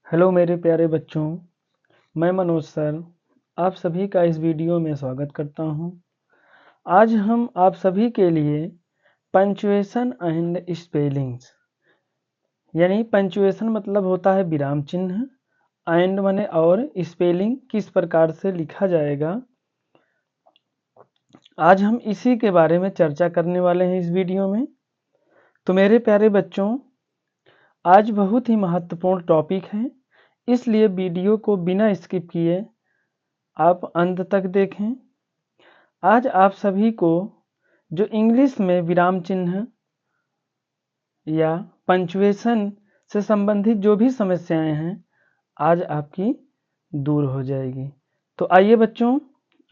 Hello मेरे प्यारे बच्चों, मैं मनोज सर आप सभी का इस वीडियो में स्वागत करता हूं। आज हम आप सभी के लिए पंक्चुएशन एंड स्पेलिंग्स यानी पंक्चुएशन मतलब होता है विराम चिन्ह, एंड माने और स्पेलिंग किस प्रकार से लिखा जाएगा, आज हम इसी के बारे में चर्चा करने वाले हैं इस वीडियो में। तो मेरे प्यारे बच्चों, आज बहुत ही महत्वपूर्ण टॉपिक है, इसलिए वीडियो को बिना स्किप किए आप अंत तक देखें। आज आप सभी को जो इंग्लिश में विराम चिन्ह या पंक्चुएशन से संबंधित जो भी समस्याएं हैं, आज आपकी दूर हो जाएगी। तो आइए बच्चों,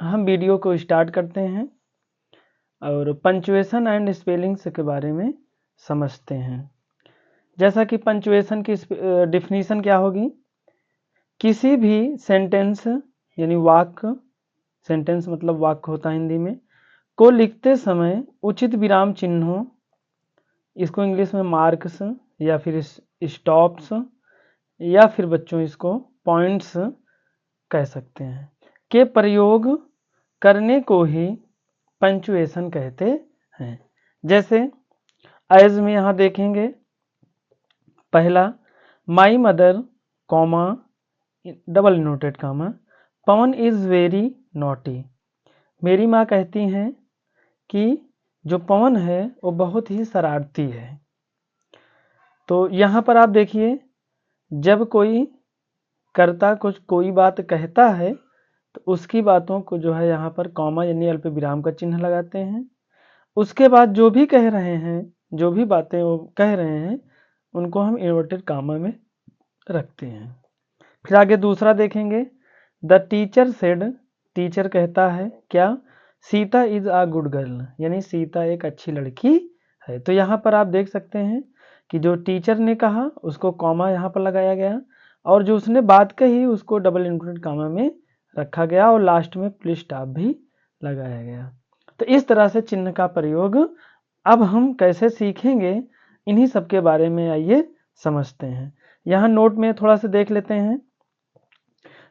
हम वीडियो को स्टार्ट करते हैं और पंक्चुएशन एंड स्पेलिंग्स के बारे में समझते हैं। जैसा कि पंक्चुएशन की डिफिनीशन क्या होगी, किसी भी सेंटेंस यानी वाक्य, सेंटेंस मतलब वाक्य होता है हिंदी में, को लिखते समय उचित विराम चिन्हों, इसको इंग्लिश में मार्क्स या फिर स्टॉप्स या फिर बच्चों इसको पॉइंट्स कह सकते हैं, के प्रयोग करने को ही पंक्चुएशन कहते हैं। जैसे एज में यहाँ देखेंगे, पहला my mother comma double noted comma Pawan is very naughty. मेरी माँ कहती हैं कि जो पवन है वो बहुत ही शरारती है। तो यहाँ पर आप देखिए, जब कोई कर्ता कुछ कोई बात कहता है तो उसकी बातों को जो है यहाँ पर कॉमा यानी अल्प विराम का चिन्ह लगाते हैं। उसके बाद जो भी कह रहे हैं, जो भी बातें वो कह रहे हैं, उनको हम इन्वर्टेड कॉमा में रखते हैं। फिर आगे दूसरा देखेंगे, द टीचर सेड, टीचर कहता है क्या, Sita is a good girl, यानी सीता एक अच्छी लड़की है। तो यहाँ पर आप देख सकते हैं कि जो टीचर ने कहा उसको कॉमा यहाँ पर लगाया गया और जो उसने बात कही उसको डबल इन्वर्टेड कॉमा में रखा गया और लास्ट में फुल स्टॉप भी लगाया गया। तो इस तरह से चिन्ह का प्रयोग अब हम कैसे सीखेंगे, इन्हीं सब के बारे में आइए समझते हैं। यहाँ नोट में थोड़ा सा देख लेते हैं।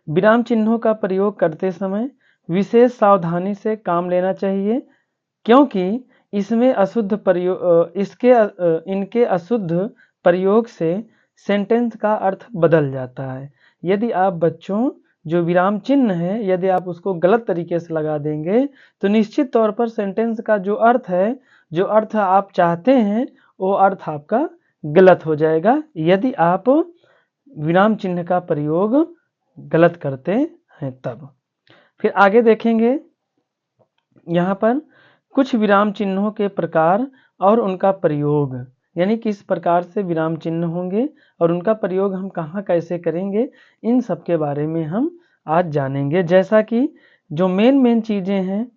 विराम चिन्हों का प्रयोग करते समय विशेष सावधानी से काम लेना चाहिए, क्योंकि इसमें अशुद्ध प्रयोग इनके अशुद्ध प्रयोग से सेंटेंस का अर्थ बदल जाता है। यदि आप बच्चों जो विराम चिन्ह है, यदि आप उसको गलत तरीके से लगा देंगे तो निश्चित तौर पर सेंटेंस का जो अर्थ है, जो अर्थ आप चाहते हैं, वो अर्थ आपका गलत हो जाएगा यदि आप विराम चिन्ह का प्रयोग गलत करते हैं तब। फिर आगे देखेंगे, यहाँ पर कुछ विराम चिन्हों के प्रकार और उनका प्रयोग, यानी किस प्रकार से विराम चिन्ह होंगे और उनका प्रयोग हम कहाँ कैसे करेंगे, इन सब के बारे में हम आज जानेंगे। जैसा कि जो मेन चीज़ें हैं,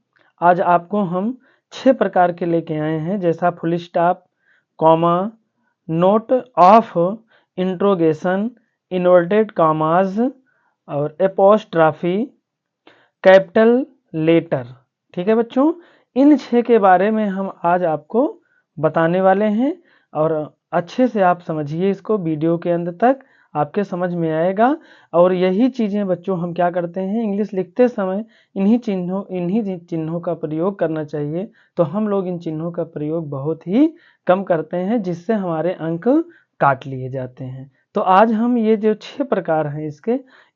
आज आपको हम 6 प्रकार के लेके आए हैं, जैसा full stop, comma, note of interrogation, inverted commas और एपोस्ट्राफी, कैपिटल लेटर। ठीक है बच्चों, इन 6 के बारे में हम आज आपको बताने वाले हैं और अच्छे से आप समझिए इसको, वीडियो के अंत तक आपके समझ में आएगा। और यही चीज़ें बच्चों हम क्या करते हैं, इंग्लिश लिखते समय इन्हीं चिन्हों का प्रयोग करना चाहिए। तो हम लोग इन चिन्हों का प्रयोग बहुत ही कम करते हैं, जिससे हमारे अंक काट लिए जाते हैं। तो आज हम ये जो 6 प्रकार हैं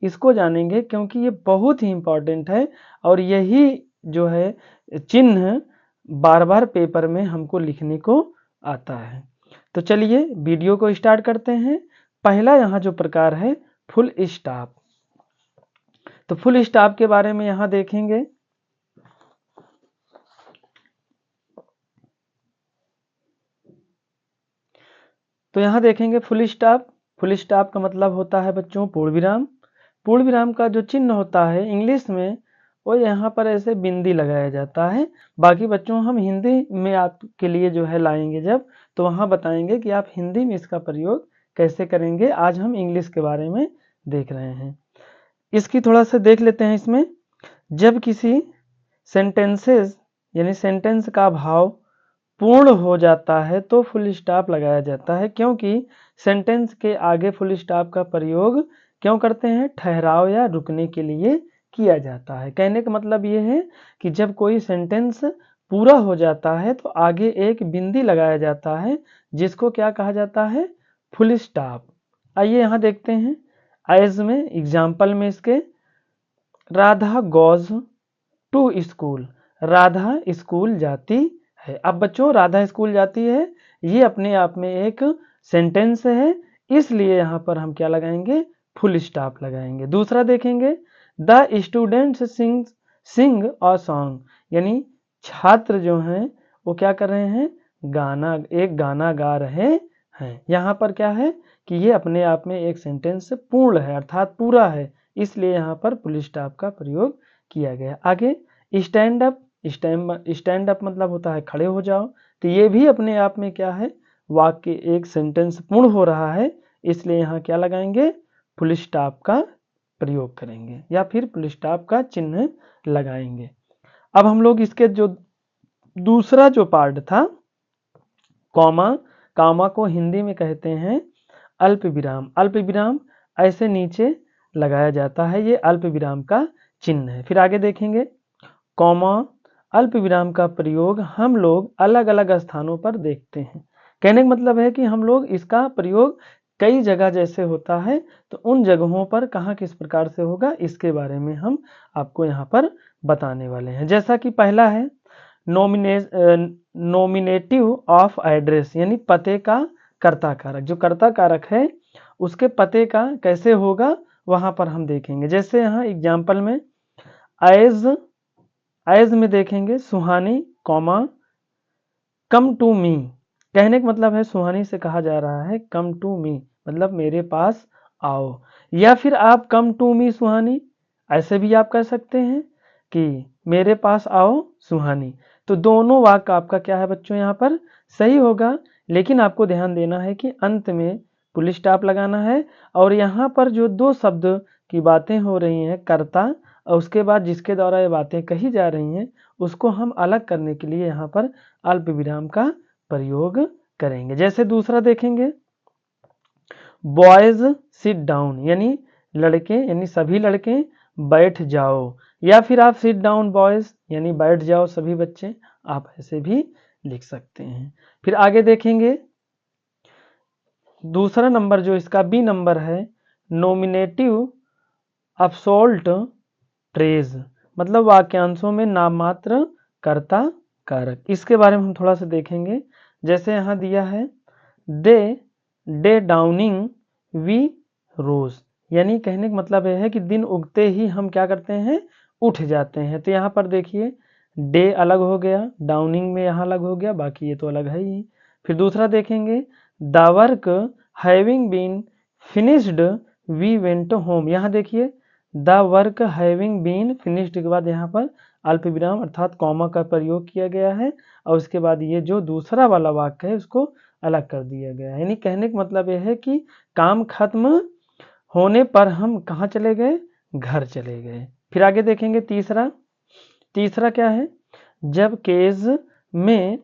इसको जानेंगे, क्योंकि ये बहुत ही इम्पोर्टेंट है और यही जो है चिन्ह बार बार पेपर में हमको लिखने को आता है। तो चलिए वीडियो को स्टार्ट करते हैं। पहला यहाँ जो प्रकार है फुल स्टॉप। तो फुल स्टॉप के बारे में यहाँ देखेंगे। तो यहाँ देखेंगे फुल स्टॉप। फुल स्टॉप का मतलब होता है बच्चों पूर्ण विराम। पूर्ण विराम का जो चिन्ह होता है इंग्लिश में, वो यहाँ पर ऐसे बिंदी लगाया जाता है। बाकी बच्चों हम हिंदी में आपके लिए जो है लाएंगे जब, तो वहाँ बताएंगे कि आप हिंदी में इसका प्रयोग कैसे करेंगे। आज हम इंग्लिश के बारे में देख रहे हैं। इसकी थोड़ा सा देख लेते हैं। इसमें जब किसी सेंटेंसेस यानी सेंटेंस का भाव पूर्ण हो जाता है तो फुल स्टॉप लगाया जाता है, क्योंकि सेंटेंस के आगे फुल स्टॉप का प्रयोग क्यों करते हैं? ठहराव या रुकने के लिए किया जाता है। कहने का मतलब ये है कि जब कोई सेंटेंस पूरा हो जाता है तो आगे एक बिंदी लगाया जाता है, जिसको क्या कहा जाता है? Full stop. आइए यहाँ देखते हैं एज में, एग्जाम्पल में इसके, Radha goes to school, Radha school जाती है। अब बच्चों राधा स्कूल जाती है, ये अपने आप में एक सेंटेंस है, इसलिए यहाँ पर हम क्या लगाएंगे? फुल स्टॉप लगाएंगे। दूसरा देखेंगे, the students sing a song, यानी छात्र जो हैं वो क्या कर रहे हैं? एक गाना गा रहे हैं। यहाँ पर क्या है कि ये अपने आप में एक सेंटेंस पूर्ण है, अर्थात पूरा है, इसलिए यहाँ पर फुल स्टॉप का प्रयोग किया गया। आगे स्टैंड अप, स्टैंड अप मतलब होता है खड़े हो जाओ, तो ये भी अपने आप में क्या है? वाक्य, एक सेंटेंस पूर्ण हो रहा है, इसलिए यहाँ क्या लगाएंगे? फुल स्टॉप का प्रयोग करेंगे या फिर फुल स्टॉप का चिन्ह लगाएंगे। अब हम लोग इसके जो दूसरा जो पार्ट था, कॉमा, कॉमा को हिंदी में कहते हैं अल्प विराम। अल्प विराम ऐसे नीचे लगाया जाता है, ये अल्प विराम का चिन्ह है। फिर आगे देखेंगे, कॉमा, अल्प विराम का प्रयोग हम लोग अलग अलग स्थानों पर देखते हैं। कहने का मतलब है कि हम लोग इसका प्रयोग कई जगह जैसे होता है, तो उन जगहों पर कहाँ किस प्रकार से होगा, इसके बारे में हम आपको यहाँ पर बताने वाले हैं। जैसा कि पहला है नॉमिनेटिव ऑफ एड्रेस, यानी पते का कर्ता कारक। जो कर्ता कारक है उसके पते का कैसे होगा, वहां पर हम देखेंगे। जैसे यहाँ एग्जाम्पल में एज में देखेंगे, सुहानी कॉमा कम टू मी। कहने का मतलब है सुहानी से कहा जा रहा है कम टू मी, मतलब मेरे पास आओ। या फिर आप कम टू मी सुहानी, ऐसे भी आप कह सकते हैं कि मेरे पास आओ सुहानी। तो दोनों वाक्य आपका क्या है बच्चों? यहाँ पर सही होगा, लेकिन आपको ध्यान देना है कि अंत में फुल स्टॉप लगाना है। और यहाँ पर जो दो शब्द की बातें हो रही हैं, कर्ता और उसके बाद जिसके द्वारा ये बातें कही जा रही हैं, उसको हम अलग करने के लिए यहाँ पर अल्प विराम का प्रयोग करेंगे। जैसे दूसरा देखेंगे, बॉयज सिट डाउन, यानी लड़के, यानी सभी लड़के बैठ जाओ। या फिर आप सिट डाउन बॉयज, यानी बैठ जाओ सभी बच्चे, आप ऐसे भी लिख सकते हैं। फिर आगे देखेंगे, दूसरा नंबर जो इसका बी नंबर है, नॉमिनेटिव अब्सोल्ट ट्रेज, मतलब वाक्यांशों में नाममात्र कर्ता कारक। इसके बारे में हम थोड़ा सा देखेंगे। जैसे यहाँ दिया है, डे डाउनिंग वी रोज, यानी कहने का मतलब यह है कि दिन उगते ही हम क्या करते हैं? उठ जाते हैं। तो यहाँ पर देखिए डे अलग हो गया, डाउनिंग में यहाँ अलग हो गया, बाकी ये तो अलग है ही। फिर दूसरा देखेंगे, the work having been finished we went home. यहाँ देखिए the work having been finished के बाद यहाँ पर अल्प विराम अर्थात कॉमा का प्रयोग किया गया है, और उसके बाद ये जो दूसरा वाला वाक्य है उसको अलग कर दिया गया है। यानी कहने का मतलब यह है कि काम खत्म होने पर हम कहाँ चले गए? घर चले गए। फिर आगे देखेंगे तीसरा क्या है, जब केस में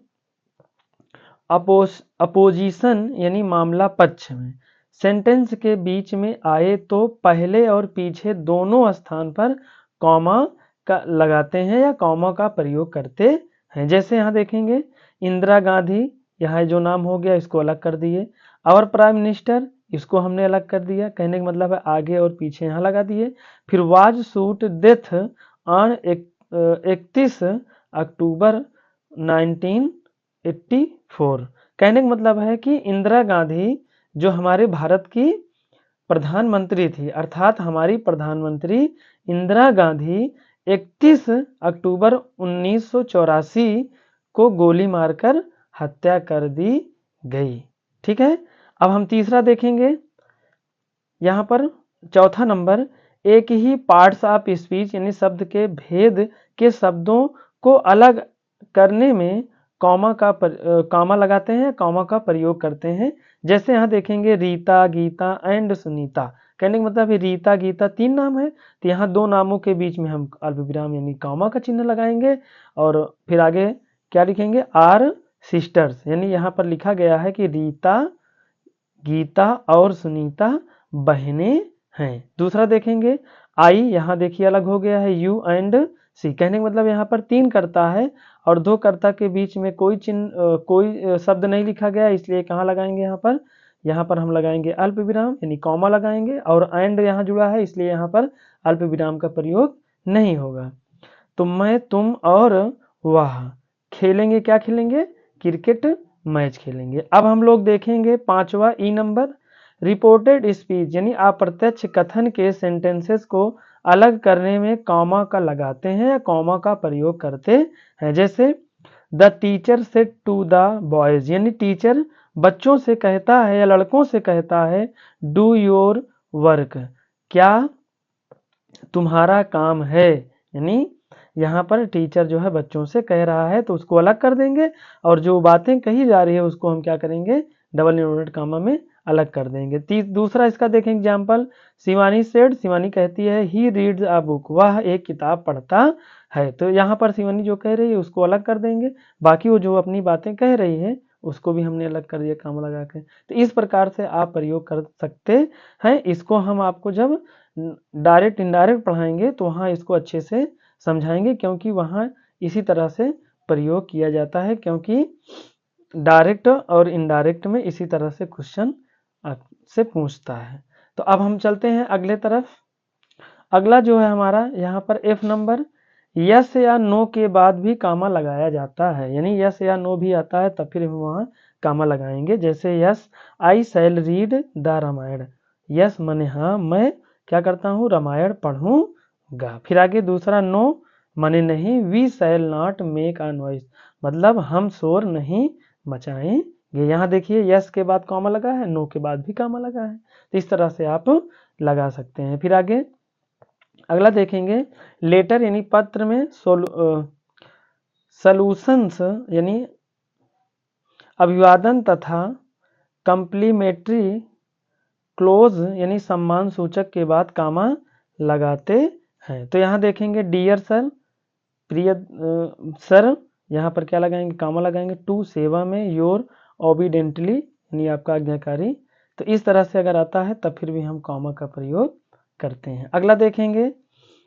अपोजिशन यानी मामला पक्ष में सेंटेंस के बीच में आए तो पहले और पीछे दोनों स्थान पर कॉमा का लगाते हैं या कॉमा का प्रयोग करते हैं। जैसे यहाँ देखेंगे, इंदिरा गांधी, यहाँ जो नाम हो गया इसको अलग कर दिए। आवर प्राइम मिनिस्टर, इसको हमने अलग कर दिया, कहने का मतलब है आगे और पीछे यहाँ लगा दिए। फिर वाज शूट डेथ ऑन 31 अक्टूबर 1984, कहने का मतलब है कि इंदिरा गांधी जो हमारे भारत की प्रधानमंत्री थी, अर्थात हमारी प्रधानमंत्री इंदिरा गांधी 31 अक्टूबर 1984 को गोली मारकर हत्या कर दी गई। ठीक है, अब हम तीसरा देखेंगे। यहाँ पर चौथा नंबर, एक ही पार्ट्स ऑफ स्पीच यानी शब्द के भेद के शब्दों को अलग करने में कॉमा लगाते हैं, कॉमा का प्रयोग करते हैं। जैसे यहाँ देखेंगे, रीता, गीता एंड सुनीता, कहने का मतलब है रीता गीता 3 नाम है, तो यहाँ 2 नामों के बीच में हम अल्पविराम यानी कॉमा का चिन्ह लगाएंगे। और फिर आगे क्या लिखेंगे? आर सिस्टर्स, यानी यहाँ पर लिखा गया है कि रीता, गीता और सुनीता बहनें हैं। दूसरा देखेंगे आई, यहाँ देखिए अलग हो गया है यू एंड सी। कहने का मतलब यहाँ पर 3 कर्ता है और 2 कर्ता के बीच में कोई चिन्ह कोई शब्द नहीं लिखा गया, इसलिए कहाँ लगाएंगे यहाँ पर हम लगाएंगे अल्प विराम यानी कॉमा लगाएंगे, और एंड यहाँ जुड़ा है इसलिए यहाँ पर अल्प विराम का प्रयोग नहीं होगा। तो मैं, तुम और वह खेलेंगे, क्या खेलेंगे? क्रिकेट मैच खेलेंगे। अब हम लोग देखेंगे 5वां ई नंबर, रिपोर्टेड स्पीच यानी अप्रत्यक्ष कथन के सेंटेंसेस को अलग करने में कॉमा का लगाते हैं या कॉमा का प्रयोग करते हैं। जैसे the teacher said to the boys यानी टीचर बच्चों से कहता है या लड़कों से कहता है डू योर वर्क, क्या तुम्हारा काम है, यानी यहाँ पर टीचर जो है बच्चों से कह रहा है तो उसको अलग कर देंगे, और जो बातें कही जा रही है उसको हम क्या करेंगे? डबल इन्वर्टेड कॉमा में अलग कर देंगे। दूसरा इसका देखें एग्जाम्पल, शिवानी सेड, शिवानी कहती है ही रीड्स अ बुक, वह एक किताब पढ़ता है। तो यहाँ पर शिवानी जो कह रही है उसको अलग कर देंगे, बाकी वो जो अपनी बातें कह रही है उसको भी हमने अलग कर दिया कॉमा लगा के। तो इस प्रकार से आप प्रयोग कर सकते हैं। इसको हम आपको जब डायरेक्ट इनडायरेक्ट पढ़ाएंगे तो वहाँ इसको अच्छे से समझाएंगे, क्योंकि वहाँ इसी तरह से प्रयोग किया जाता है, क्योंकि डायरेक्ट और इनडायरेक्ट में इसी तरह से क्वेश्चन आपसे पूछता है। तो अब हम चलते हैं अगले तरफ। अगला जो है हमारा यहाँ पर एफ नंबर, यस या नो के बाद भी कामा लगाया जाता है, यानी यस या नो भी आता है तब फिर हम वहाँ कामा लगाएंगे। जैसे yes I shall read the Ramayana, yes माने हाँ मैं क्या करता हूँ? रामायण पढ़ूंगा। फिर आगे दूसरा नो माने नहीं, we shall not make a noise, मतलब हम शोर नहीं मचाएंगे। यहाँ देखिए यस के बाद कॉमा लगा है, नो के बाद भी कॉमा लगा है, तो इस तरह से आप लगा सकते हैं। फिर आगे अगला देखेंगे, लेटर यानी पत्र में सॉल्यूशंस यानी अभिवादन तथा कंप्लीमेंट्री क्लोज यानी सम्मान सूचक के बाद कामा लगाते हैं। तो यहाँ देखेंगे डियर सर, प्रिय सर, यहाँ पर क्या लगाएंगे? कामा लगाएंगे। टू सेवा में, योर ओबिडेंटली यानी आपका आज्ञाकारी। तो इस तरह से अगर आता है तब फिर भी हम कामा का प्रयोग करते हैं। अगला देखेंगे,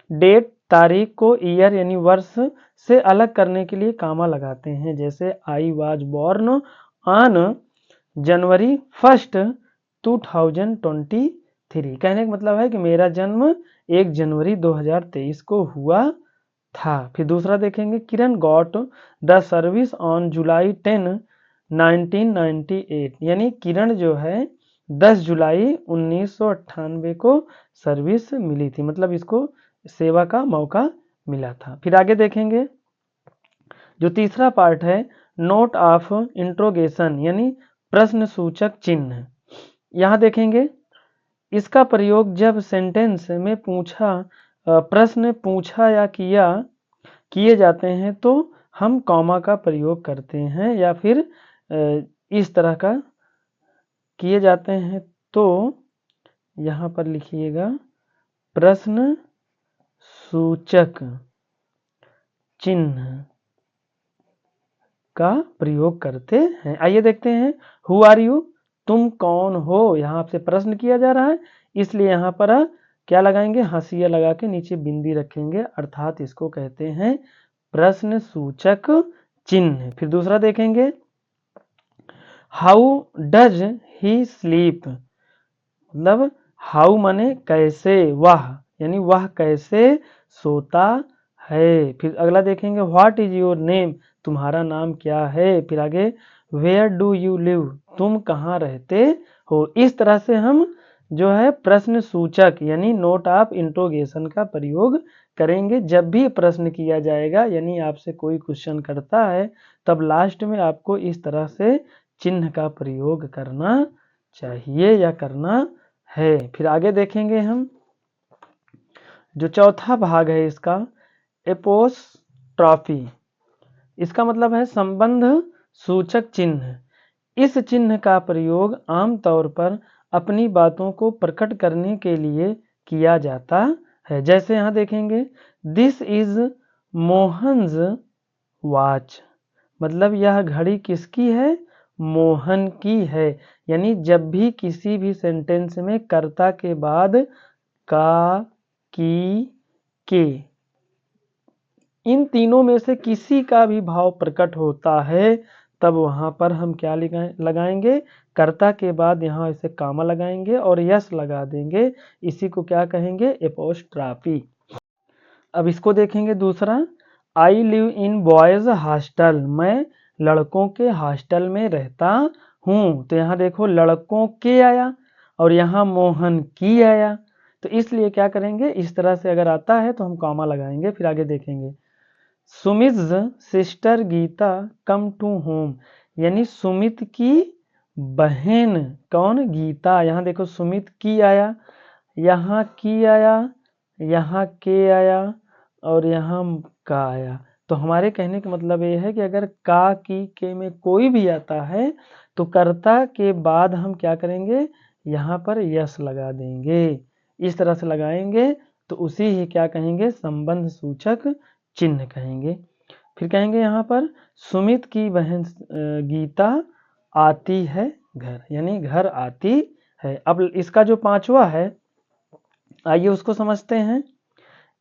डेट तारीख को ईयर यानी वर्ष से अलग करने के लिए कामा लगाते हैं। जैसे I was born on January 1, 2023, कहने का मतलब है कि मेरा जन्म 1 जनवरी 2023 को हुआ था। फिर दूसरा देखेंगे, Kiran got the service on July 10, 1998 यानी किरण जो है 10 जुलाई 1998 को सर्विस मिली थी, मतलब इसको सेवा का मौका मिला था। फिर आगे देखेंगे जो तीसरा पार्ट है, नोट ऑफ इंट्रोगेशन यानी प्रश्न सूचक चिन्ह। यहाँ देखेंगे इसका प्रयोग जब सेंटेंस में प्रश्न पूछा या किए जाते हैं तो हम कॉमा का प्रयोग करते हैं, या फिर इस तरह का किए जाते हैं तो यहाँ पर लिखिएगा प्रश्न सूचक चिन्ह का प्रयोग करते हैं। आइए देखते हैं, हु आर यू, तुम कौन हो। यहाँ आपसे प्रश्न किया जा रहा है इसलिए यहाँ पर क्या लगाएंगे? हंसिया लगा के नीचे बिंदी रखेंगे, अर्थात इसको कहते हैं प्रश्न सूचक चिन्ह। फिर दूसरा देखेंगे, हाउ डज ही स्लीप, मतलब हाउ माने कैसे, वह यानी वह कैसे सोता है। फिर अगला देखेंगे, व्हाट इज योर नेम, तुम्हारा नाम क्या है। फिर आगे, वेयर डू यू लिव, तुम कहाँ रहते हो। इस तरह से हम जो है प्रश्न सूचक यानी नोट ऑफ इंट्रोगेशन का प्रयोग करेंगे। जब भी प्रश्न किया जाएगा यानी आपसे कोई क्वेश्चन करता है तब लास्ट में आपको इस तरह से चिन्ह का प्रयोग करना चाहिए या करना है। फिर आगे देखेंगे हम जो चौथा भाग है इसका, एपोस्ट्रॉफी, इसका मतलब है संबंध सूचक चिन्ह। इस चिन्ह का प्रयोग आमतौर पर अपनी बातों को प्रकट करने के लिए किया जाता है। जैसे यहाँ देखेंगे, दिस इज मोहन्स वॉच, मतलब यह घड़ी किसकी है? मोहन की है। यानी जब भी किसी भी सेंटेंस में कर्ता के बाद का, की, के, इन तीनों में से किसी का भी भाव प्रकट होता है तब वहां पर हम क्या लगाएंगे, कर्ता के बाद यहाँ इसे कामा लगाएंगे और यस लगा देंगे। इसी को क्या कहेंगे, एपोस्ट्राफी। अब इसको देखेंगे दूसरा, I live in boys hostel, मैं लड़कों के हॉस्टल में रहता हूँ। तो यहाँ देखो लड़कों के आया और यहाँ मोहन की आया, तो इसलिए क्या करेंगे, इस तरह से अगर आता है तो हम कॉमा लगाएंगे। फिर आगे देखेंगे, Sumit sister Geeta come to home, यानी सुमित की बहन कौन, गीता। यहाँ देखो सुमित की आया, यहाँ की आया, यहाँ के आया और यहाँ का आया। तो हमारे कहने का मतलब ये है कि अगर का, की, के में कोई भी आता है तो कर्ता के बाद हम क्या करेंगे, यहाँ पर यस लगा देंगे। इस तरह से लगाएंगे तो उसी ही क्या कहेंगे, संबंध सूचक चिन्ह कहेंगे। फिर कहेंगे यहाँ पर सुमित की बहन गीता आती है घर, यानी घर आती है। अब इसका जो पांचवा है, आइए उसको समझते हैं।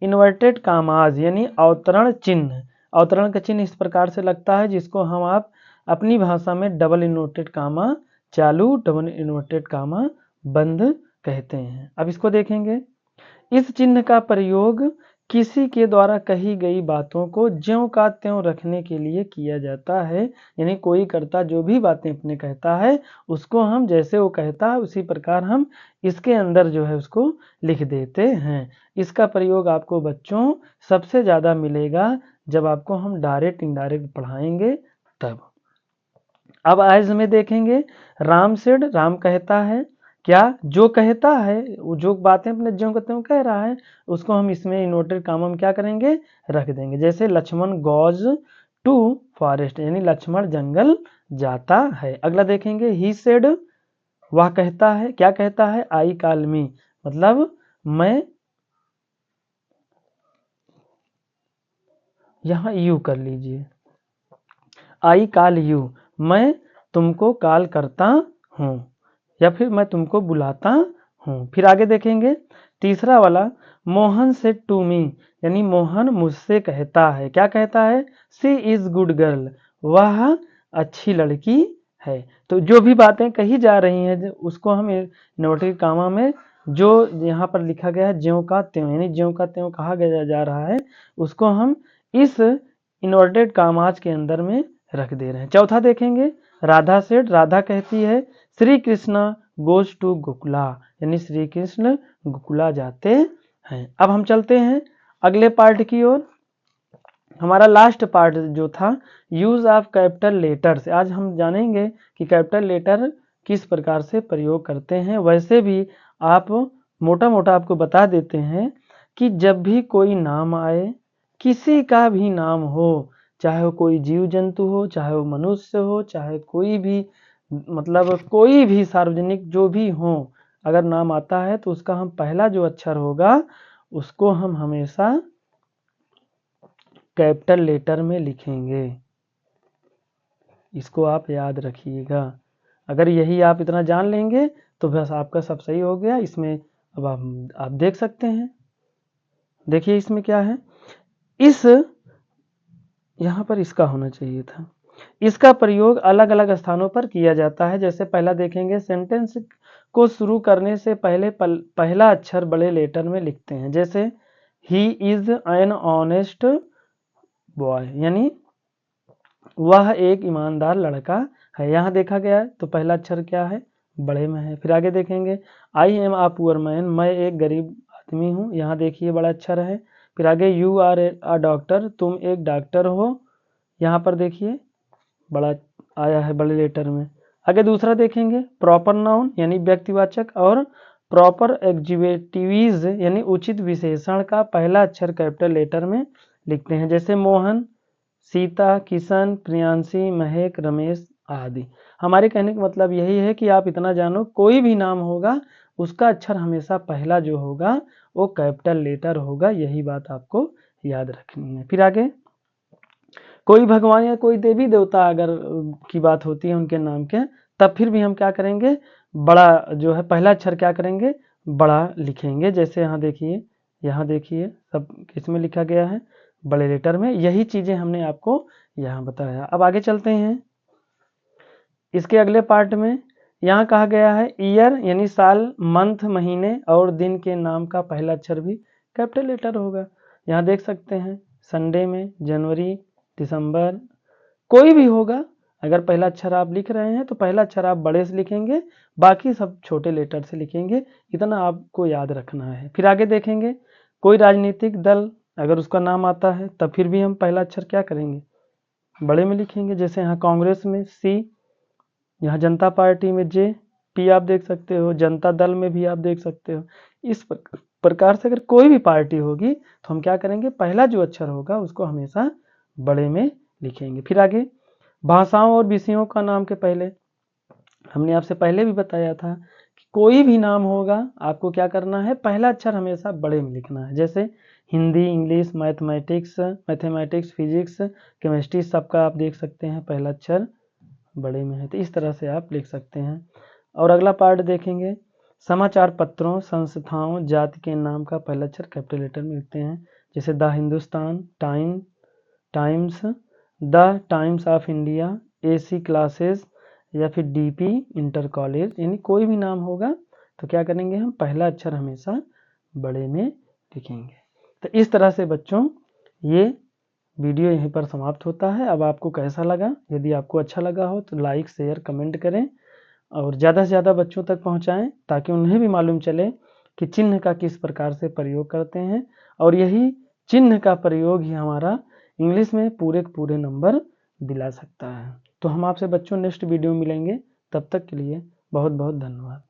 इन्वर्टेड कामाज यानी अवतरण चिन्ह। अवतरण का चिन्ह इस प्रकार से लगता है जिसको हम आप अपनी भाषा में डबल इन्वर्टेड कामा चालू, डबल इन्वर्टेड कामा बंद कहते हैं। अब इसको देखेंगे, इस चिन्ह का प्रयोग किसी के द्वारा कही गई बातों को ज्यों का त्यों रखने के लिए किया जाता है। यानी कोई कर्ता जो भी बातें अपने कहता है उसको हम जैसे वो कहता है उसी प्रकार हम इसके अंदर जो है उसको लिख देते हैं। इसका प्रयोग आपको बच्चों सबसे ज़्यादा मिलेगा जब आपको हम डायरेक्ट इनडायरेक्ट पढ़ाएंगे तब। अब आज में देखेंगे, राम सेड, राम कहता है, क्या, जो कहता है, जो बातें अपने ज्यों का त्यों कह रहा है उसको हम इसमें इन्वर्टेड कामा में क्या करेंगे, रख देंगे। जैसे लक्ष्मण गोज टू फॉरेस्ट, यानी लक्ष्मण जंगल जाता है। अगला देखेंगे, ही सेड, वह कहता है, क्या कहता है, आई कॉल मी, मतलब मैं, यहां यू कर लीजिए, आई कॉल यू, मैं तुमको कॉल करता हूं या फिर मैं तुमको बुलाता हूं। फिर आगे देखेंगे तीसरा वाला, मोहन से टू मी, यानी मोहन मुझसे कहता है, क्या कहता है, सी इज गुड गर्ल, वह अच्छी लड़की है। तो जो भी बातें कही जा रही हैं उसको हम इन्वर्टेड कामा में जो यहाँ पर लिखा गया है ज्यों का त्यों, यानी ज्यों का त्यों कहा गया जा रहा है उसको हम इस इन्वर्टेड कामाज के अंदर में रख दे रहे हैं। चौथा देखेंगे, राधा सेठ, राधा कहती है, श्री कृष्णा गोज टू गोकुला, यानी श्री कृष्ण गोकुला जाते हैं। अब हम चलते हैं अगले पार्ट की ओर। हमारा लास्ट पार्ट जो था यूज ऑफ कैपिटल लेटर्स। आज हम जानेंगे कि कैपिटल लेटर किस प्रकार से प्रयोग करते हैं। वैसे भी आप मोटा मोटा आपको बता देते हैं कि जब भी कोई नाम आए, किसी का भी नाम हो, चाहे वो कोई जीव जंतु हो, चाहे वो मनुष्य हो, चाहे कोई भी मतलब कोई भी सार्वजनिक जो भी हो, अगर नाम आता है तो उसका हम पहला जो अक्षर होगा उसको हम हमेशा कैपिटल लेटर में लिखेंगे। इसको आप याद रखिएगा। अगर यही आप इतना जान लेंगे तो बस आपका सब सही हो गया। इसमें अब आप देख सकते हैं, देखिए इसमें क्या है, इस यहाँ पर इसका होना चाहिए था। इसका प्रयोग अलग अलग स्थानों पर किया जाता है। जैसे पहला देखेंगे, सेंटेंस को शुरू करने से पहले पहला अक्षर बड़े लेटर में लिखते हैं। जैसे he is an honest boy, यानी वह एक ईमानदार लड़का है। यहाँ देखा गया है तो पहला अक्षर क्या है, बड़े में है। फिर आगे देखेंगे, I am a poor man, मैं एक गरीब आदमी हूँ, यहाँ देखिए बड़ा अक्षर है। फिर आगे, यू आर अ डॉक्टर, तुम एक डॉक्टर हो, यहाँ पर देखिए बड़ा आया है बड़े लेटर में। आगे दूसरा देखेंगे, प्रॉपर नाउन यानी व्यक्तिवाचक और प्रॉपर एडजेक्टिव्स यानी उचित विशेषण का पहला अक्षर कैपिटल लेटर में लिखते हैं। जैसे मोहन, सीता, किशन, प्रियांशी, महक, रमेश आदि। हमारे कहने का मतलब यही है कि आप इतना जानो, कोई भी नाम होगा उसका अक्षर हमेशा पहला जो होगा वो कैपिटल लेटर होगा। यही बात आपको याद रखनी है। फिर आगे, कोई भगवान या कोई देवी देवता अगर की बात होती है उनके नाम के, तब फिर भी हम क्या करेंगे, बड़ा जो है पहला अक्षर क्या करेंगे, बड़ा लिखेंगे। जैसे यहाँ देखिए सब किसमें लिखा गया है, बड़े लेटर में। यही चीज़ें हमने आपको यहाँ बताया। अब आगे चलते हैं इसके अगले पार्ट में। यहाँ कहा गया है ईयर यानी साल, मंथ महीने और दिन के नाम का पहला अक्षर भी कैपिटल लेटर होगा। यहाँ देख सकते हैं संडे में जनवरी, दिसंबर, कोई भी होगा। अगर पहला अक्षर आप लिख रहे हैं तो पहला अक्षर आप बड़े से लिखेंगे, बाकी सब छोटे लेटर से लिखेंगे। इतना आपको याद रखना है। फिर आगे देखेंगे कोई राजनीतिक दल अगर उसका नाम आता है तब फिर भी हम पहला अक्षर क्या करेंगे, बड़े में लिखेंगे। जैसे यहाँ कांग्रेस में सी, यहाँ जनता पार्टी में जे, पी आप देख सकते हो, जनता दल में भी आप देख सकते हो। इस प्रकार से अगर कोई भी पार्टी होगी तो हम क्या करेंगे, पहला जो अक्षर होगा उसको हमेशा बड़े में लिखेंगे। फिर आगे भाषाओं और विषयों का नाम के पहले हमने आपसे पहले भी बताया था कि कोई भी नाम होगा आपको क्या करना है, पहला अक्षर हमेशा बड़े में लिखना है। जैसे Hindi, English, mathematics, physics, chemistry, सबका आप देख सकते हैं पहला अक्षर बड़े में है। तो इस तरह से आप लिख सकते हैं। और अगला पार्ट देखेंगे समाचार पत्रों, संस्थाओं, जाति के नाम का पहला अक्षर कैपिटल लेटर में लिखते हैं। जैसे the Hindustan times, the times of India, AC classes या फिर DP इंटर कॉलेज। यानी कोई भी नाम होगा तो क्या करेंगे, हम पहला अक्षर हमेशा बड़े में लिखेंगे। तो इस तरह से बच्चों ये वीडियो यहीं पर समाप्त होता है। अब आपको कैसा लगा, यदि आपको अच्छा लगा हो तो लाइक, शेयर, कमेंट करें और ज़्यादा से ज़्यादा बच्चों तक पहुंचाएं ताकि उन्हें भी मालूम चले कि चिन्ह का किस प्रकार से प्रयोग करते हैं। और यही चिन्ह का प्रयोग ही हमारा इंग्लिश में पूरे के पूरे नंबर दिला सकता है। तो हम आपसे बच्चों नेक्स्ट वीडियो में मिलेंगे। तब तक के लिए बहुत बहुत धन्यवाद।